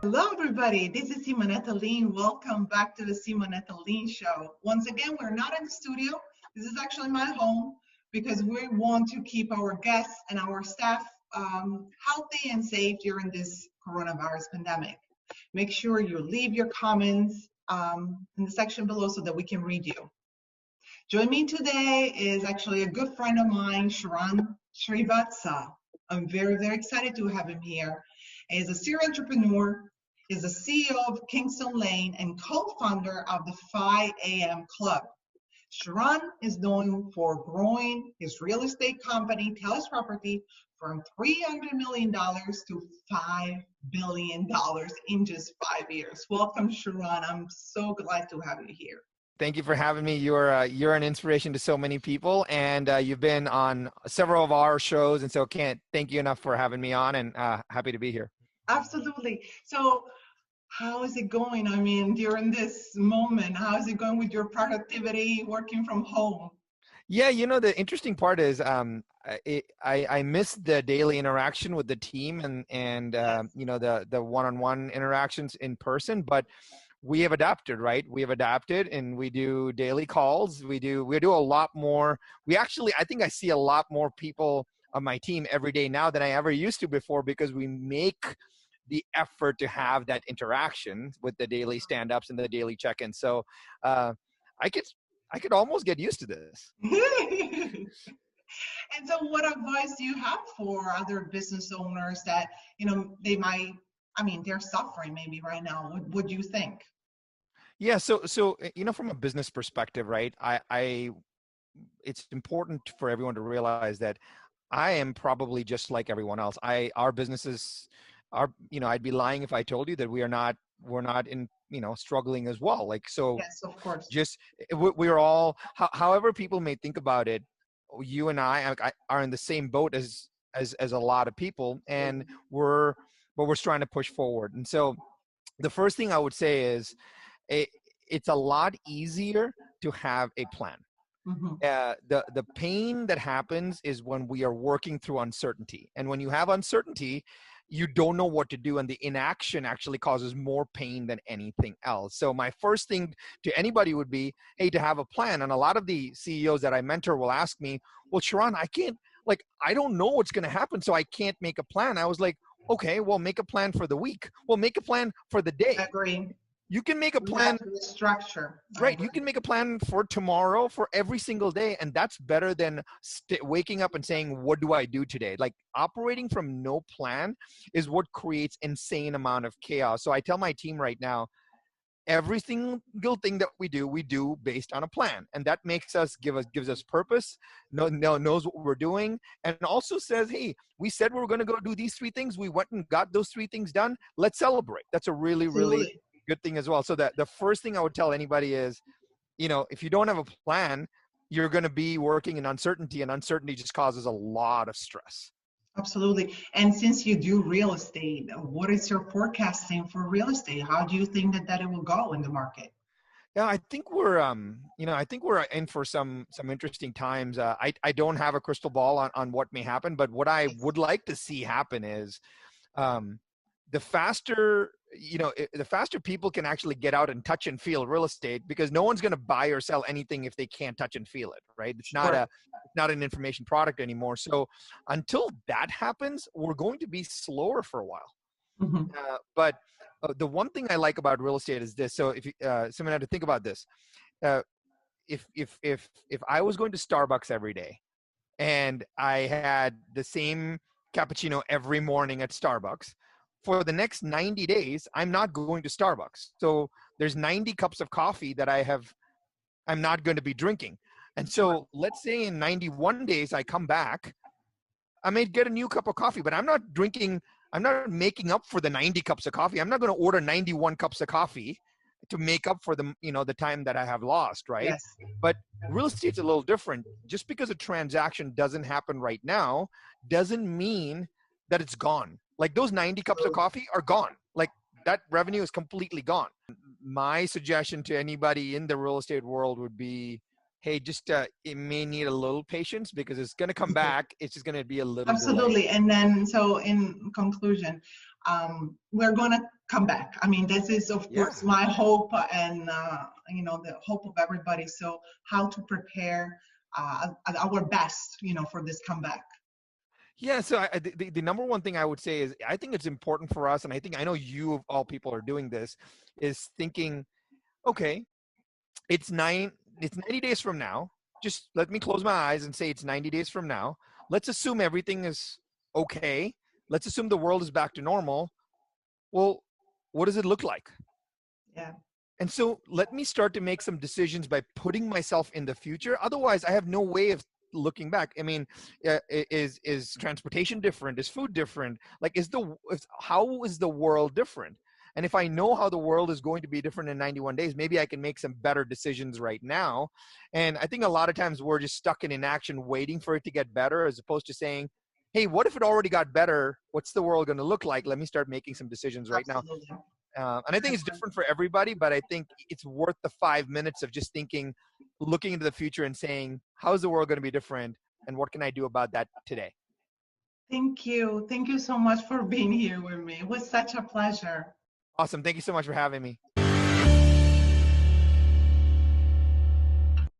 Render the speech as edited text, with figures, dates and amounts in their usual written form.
Hello, everybody. This is Simonetta Lein. Welcome back to the Simonetta Lein Show. Once again, we're not in the studio. This is actually my home because we want to keep our guests and our staff healthy and safe during this coronavirus pandemic. Make sure you leave your comments in the section below so that we can read you. Joining me today is actually a good friend of mine, Sharran Srivatsaa. I'm very, very excited to have him here. He's a serial entrepreneur, is the CEO of Kingston Lane and co-founder of the 5 a.m. Club. Sharran is known for growing his real estate company, Telus Property, from $300 million to $5 billion in just 5 years. Welcome, Sharran. I'm so glad to have you here. Thank you for having me. You're an inspiration to so many people, and you've been on several of our shows, and so can't thank you enough for having me on, and happy to be here. Absolutely. So how is it going? I mean, during this moment, how is it going with your productivity working from home? Yeah, you know, the interesting part is I miss the daily interaction with the team and you know, the one-on-one interactions in person, but we have adapted, right? We have adapted and we do daily calls. We do a lot more. I think I see a lot more people on my team every day now than I ever used to before, because we make the effort to have that interaction with the daily stand-ups and the daily check-ins. So I could almost get used to this. And so what advice do you have for other business owners that, you know, they're suffering maybe right now? What do you think? Yeah, so you know, from a business perspective, right? It's important for everyone to realize that I am probably just like everyone else. Our businesses are, you know, I'd be lying if I told you that we're not in, you know, struggling as well. Like, so yes, of course. Just we're all, however people may think about it, you and I are in the same boat as a lot of people, and we're trying to push forward. And so the first thing I would say is it's a lot easier to have a plan. Mm-hmm. The pain that happens is when we are working through uncertainty. And when you have uncertainty, you don't know what to do, and the inaction actually causes more pain than anything else. So my first thing to anybody would be, hey, to have a plan. And a lot of the CEOs that I mentor will ask me, well, Sharran, I don't know what's going to happen, so I can't make a plan. I was like, okay, well, make a plan for the week. Well, make a plan for the day. I agree. You can make a plan. Structure. Right. You can make a plan for tomorrow, for every single day. And that's better than waking up and saying, what do I do today? Like, operating from no plan is what creates insane amount of chaos. So I tell my team right now, every single thing that we do based on a plan. And that makes us, gives us purpose, knows what we're doing, and also says, hey, we said we were going to go do these 3 things. We went and got those 3 things done. Let's celebrate. That's a really, really good thing as well. So that the first thing I would tell anybody is, you know, if you don't have a plan, you're going to be working in uncertainty, and uncertainty just causes a lot of stress. Absolutely. And since you do real estate, what is your forecasting for real estate? How do you think that it will go in the market? Yeah, I think we're in for some interesting times. I don't have a crystal ball on what may happen, but what I would like to see happen is, the faster people can actually get out and touch and feel real estate, because no one's going to buy or sell anything if they can't touch and feel it, right? It's not an information product anymore. So until that happens, we're going to be slower for a while. Mm-hmm. But the one thing I like about real estate is this. So if someone had to think about this, if I was going to Starbucks every day and I had the same cappuccino every morning at Starbucks, for the next 90 days, I'm not going to Starbucks. So there's 90 cups of coffee that I'm not going to be drinking. And so let's say in 91 days, I come back, I may get a new cup of coffee, but I'm not making up for the 90 cups of coffee. I'm not going to order 91 cups of coffee to make up for the time that I have lost, right? Yes. But real estate's a little different. Just because a transaction doesn't happen right now doesn't mean that it's gone. Like, those 90 cups of coffee are gone. Like, that revenue is completely gone. My suggestion to anybody in the real estate world would be, hey, just it may need a little patience because it's going to come back. It's just going to be a little delay. Absolutely. And then, so in conclusion, we're going to come back. I mean, this is, of course, my hope and, the hope of everybody. So how to prepare our best, for this comeback. Yeah, so the number one thing I would say is I think it's important for us, and I know you of all people are doing this, is thinking, okay, it's 90 days from now. Just let me close my eyes and say it's 90 days from now. Let's assume everything is okay. Let's assume the world is back to normal. Well, what does it look like? Yeah. And so let me start to make some decisions by putting myself in the future. Otherwise, I have no way of looking back. I mean, is transportation different? Is food different? Like, how is the world different? And if I know how the world is going to be different in 91 days, maybe I can make some better decisions right now. And I think a lot of times we're just stuck in inaction, waiting for it to get better, as opposed to saying, hey, what if it already got better? What's the world going to look like? Let me start making some decisions right Absolutely. now. And I think it's different for everybody, but I think it's worth the 5 minutes of just thinking, looking into the future and saying, how's the world going to be different? And what can I do about that today? Thank you. Thank you so much for being here with me. It was such a pleasure. Awesome. Thank you so much for having me.